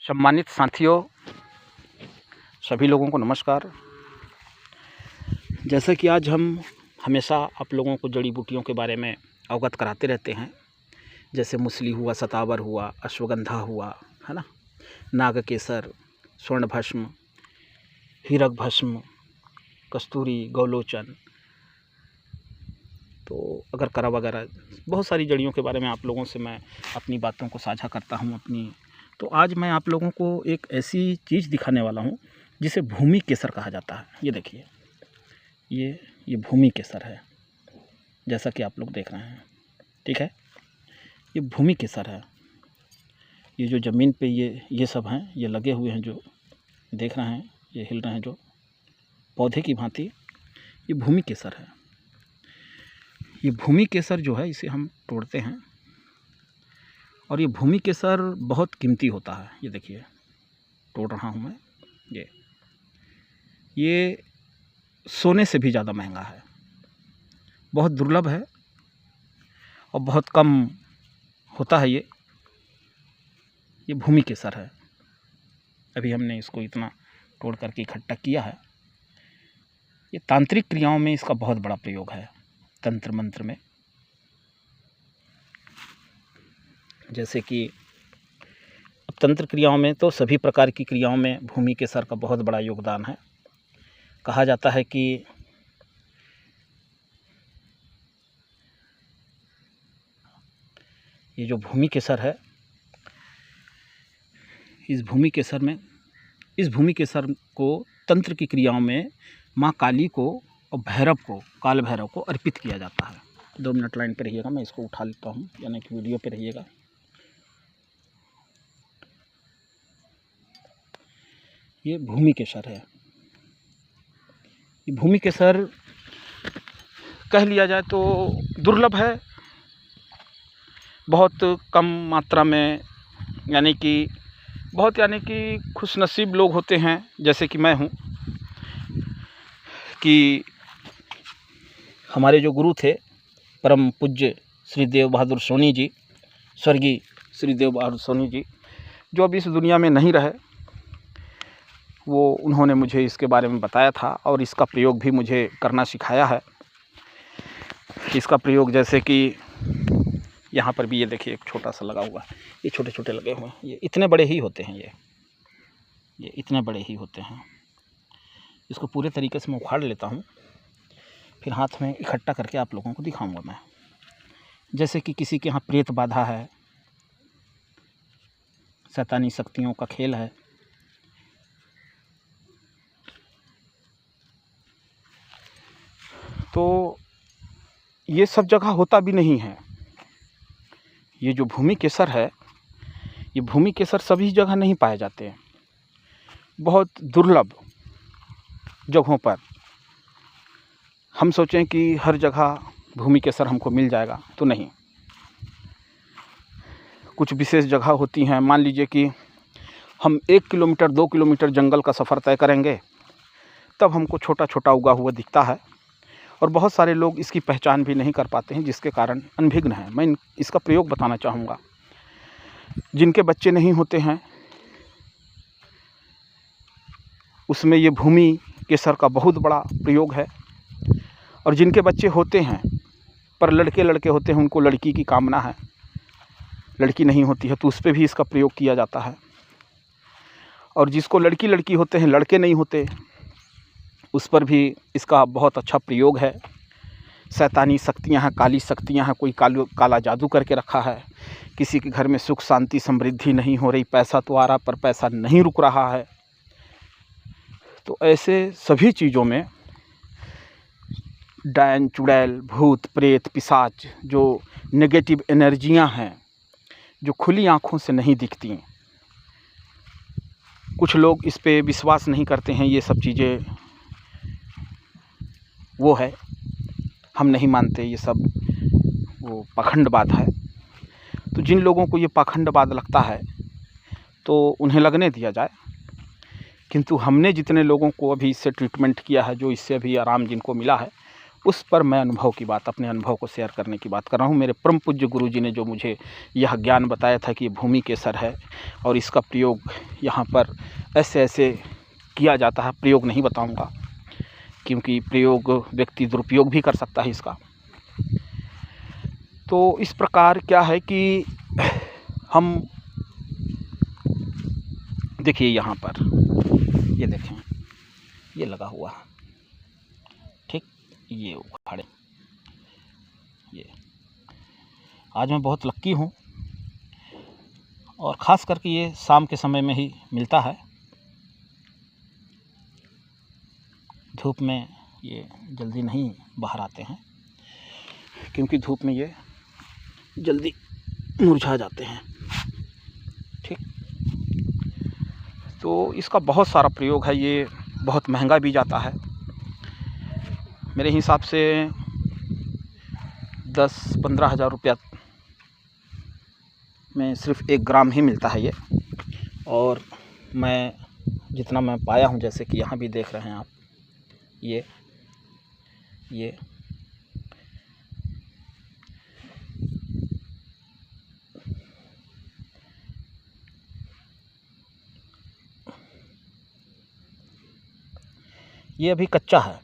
सम्मानित साथियों, सभी लोगों को नमस्कार। जैसा कि आज हम हमेशा आप लोगों को जड़ी बूटियों के बारे में अवगत कराते रहते हैं, जैसे मूसली हुआ, सतावर हुआ, अश्वगंधा हुआ, है ना, नागकेसर, स्वर्ण भस्म, हीरक भस्म, कस्तूरी, गौलोचन, तो अगर करा वगैरह बहुत सारी जड़ियों के बारे में आप लोगों से मैं अपनी बातों को साझा करता हूँ तो आज मैं आप लोगों को एक ऐसी चीज़ दिखाने वाला हूँ जिसे भूमि केसर कहा जाता है। ये देखिए, ये भूमि केसर है, जैसा कि आप लोग देख रहे हैं। ठीक है, ये भूमि केसर है। ये जो ज़मीन पे ये सब हैं, ये लगे हुए हैं, जो देख रहे हैं, ये हिल रहे हैं जो पौधे की भांति, ये भूमि केसर है। ये भूमि केसर जो है, इसे हम तोड़ते हैं और ये भूमि केसर बहुत कीमती होता है। ये देखिए, तोड़ रहा हूँ मैं। ये सोने से भी ज़्यादा महंगा है, बहुत दुर्लभ है और बहुत कम होता है। ये भूमि केसर है। अभी हमने इसको इतना तोड़ करके इकट्ठा किया है। ये तांत्रिक क्रियाओं में इसका बहुत बड़ा प्रयोग है, तंत्र मंत्र में। जैसे कि अब तंत्र क्रियाओं में तो सभी प्रकार की क्रियाओं में भूमि केसर का बहुत बड़ा योगदान है। कहा जाता है कि ये जो भूमि केसर है, इस भूमि केसर को तंत्र की क्रियाओं में माँ काली को और भैरव को, काल भैरव को अर्पित किया जाता है। 2 मिनट लाइन पे रहिएगा, मैं इसको उठा लेता हूँ, यानी कि वीडियो पे रहिएगा। ये भूमि केसर है। ये भूमि केसर कह लिया जाए तो दुर्लभ है, बहुत कम मात्रा में, यानी कि खुशनसीब लोग होते हैं, जैसे कि मैं हूँ, कि हमारे जो गुरु थे परम पूज्य श्री देव बहादुर सोनी जी, स्वर्गीय श्री देव बहादुर सोनी जी, जो अब इस दुनिया में नहीं रहे, उन्होंने मुझे इसके बारे में बताया था और इसका प्रयोग भी मुझे करना सिखाया है। इसका प्रयोग जैसे कि यहाँ पर भी ये देखिए, एक छोटा सा लगा हुआ है, ये छोटे छोटे लगे हुए हैं, ये इतने बड़े ही होते हैं, ये इतने बड़े ही होते हैं। इसको पूरे तरीके से मैं उखाड़ लेता हूँ, फिर हाथ में इकट्ठा करके आप लोगों को दिखाऊंगा मैं। जैसे कि किसी के यहाँ प्रेत बाधा है, शैतानी शक्तियों का खेल है, तो ये सब जगह होता भी नहीं है। ये जो भूमि केसर है, ये भूमि केसर सभी जगह नहीं पाए जाते हैं, बहुत दुर्लभ जगहों पर। हम सोचें कि हर जगह भूमि केसर हमको मिल जाएगा, तो नहीं। कुछ विशेष जगह होती हैं। मान लीजिए कि हम 1 किलोमीटर 2 किलोमीटर जंगल का सफ़र तय करेंगे, तब हमको छोटा छोटा उगा हुआ दिखता है और बहुत सारे लोग इसकी पहचान भी नहीं कर पाते हैं, जिसके कारण अनभिज्ञ हैं। मैं इसका प्रयोग बताना चाहूँगा। जिनके बच्चे नहीं होते हैं, उसमें ये भूमि केसर का बहुत बड़ा प्रयोग है। और जिनके बच्चे होते हैं पर लड़के होते हैं, उनको लड़की की कामना है, लड़की नहीं होती है, तो उस पर भी इसका प्रयोग किया जाता है। और जिसको लड़की होते हैं, लड़के नहीं होते, उस पर भी इसका बहुत अच्छा प्रयोग है। शैतानी शक्तियाँ हैं, काली शक्तियाँ हैं, कोई काला जादू करके रखा है, किसी के घर में सुख शांति समृद्धि नहीं हो रही, पैसा तो आ रहा पर पैसा नहीं रुक रहा है, तो ऐसे सभी चीज़ों में डायन चुड़ैल, भूत प्रेत पिशाच, जो नेगेटिव एनर्जियां हैं, जो खुली आँखों से नहीं दिखती, कुछ लोग इस पे विश्वास नहीं करते हैं। ये सब चीज़ें वो है, हम नहीं मानते, ये सब वो पाखंडवाद है। तो जिन लोगों को ये पाखंडवाद लगता है तो उन्हें लगने दिया जाए। किंतु हमने जितने लोगों को अभी इससे ट्रीटमेंट किया है, जो इससे अभी आराम जिनको मिला है, उस पर मैं अनुभव की बात, अपने अनुभव को शेयर करने की बात कर रहा हूँ। मेरे परम पूज्य गुरु जी ने जो मुझे यह ज्ञान बताया था कि ये भूमि केसर है और इसका प्रयोग यहाँ पर ऐसे ऐसे किया जाता है। प्रयोग नहीं बताऊँगा क्योंकि प्रयोग व्यक्ति दुरुपयोग भी कर सकता है इसका। तो इस प्रकार क्या है कि हम देखिए यहाँ पर ये देखें, ये लगा हुआ है, ठीक, ये उखाड़े। ये आज मैं बहुत लक्की हूँ और ख़ास करके ये शाम के समय में ही मिलता है। धूप में ये जल्दी नहीं बाहर आते हैं क्योंकि धूप में ये जल्दी मुरझा जाते हैं, ठीक। तो इसका बहुत सारा प्रयोग है, ये बहुत महंगा भी जाता है। मेरे हिसाब से 10-15 हज़ार रुपया में सिर्फ 1 ग्राम ही मिलता है ये। और मैं जितना मैं पाया हूँ, जैसे कि यहाँ भी देख रहे हैं आप, ये ये अभी कच्चा है,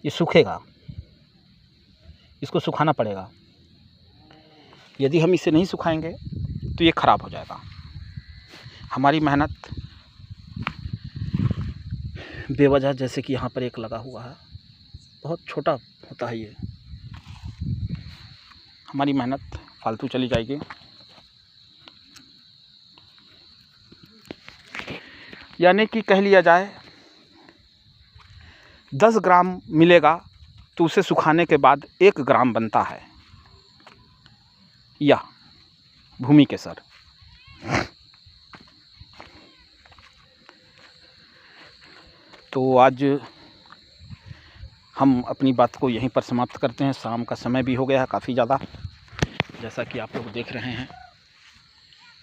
ये सूखेगा, इसको सुखाना पड़ेगा। यदि हम इसे नहीं सुखाएंगे तो ये ख़राब हो जाएगा। हमारी मेहनत बेवजह, जैसे कि यहाँ पर एक लगा हुआ है, बहुत छोटा होता है ये, हमारी मेहनत फालतू चली जाएगी। यानी कि कह लिया जाए 10 ग्राम मिलेगा तो उसे सुखाने के बाद 1 ग्राम बनता है यह भूमि केसर। तो आज हम अपनी बात को यहीं पर समाप्त करते हैं। शाम का समय भी हो गया है काफ़ी ज़्यादा, जैसा कि आप लोग देख रहे हैं,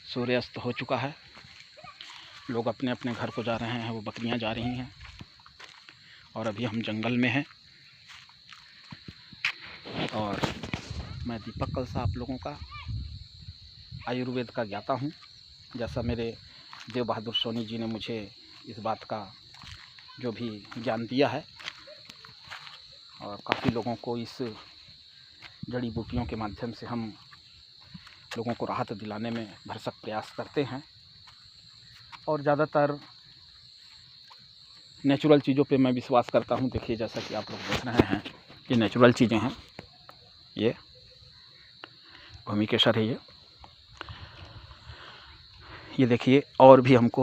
सूर्यास्त हो चुका है। लोग अपने अपने घर को जा रहे हैं, वो बकरियां जा रही हैं और अभी हम जंगल में हैं। और मैं दीपक कलसा आप लोगों का आयुर्वेद का ज्ञाता हूँ। जैसा मेरे देव बहादुर सोनी जी ने मुझे इस बात का जो भी ज्ञान दिया है, और काफ़ी लोगों को इस जड़ी बूटियों के माध्यम से हम लोगों को राहत दिलाने में भरसक प्रयास करते हैं। और ज़्यादातर नेचुरल चीज़ों पे मैं विश्वास करता हूँ। देखिए, जैसा कि आप लोग देख रहे हैं, ये नेचुरल चीज़ें हैं, ये भूमि केसर है। ये देखिए, और भी हमको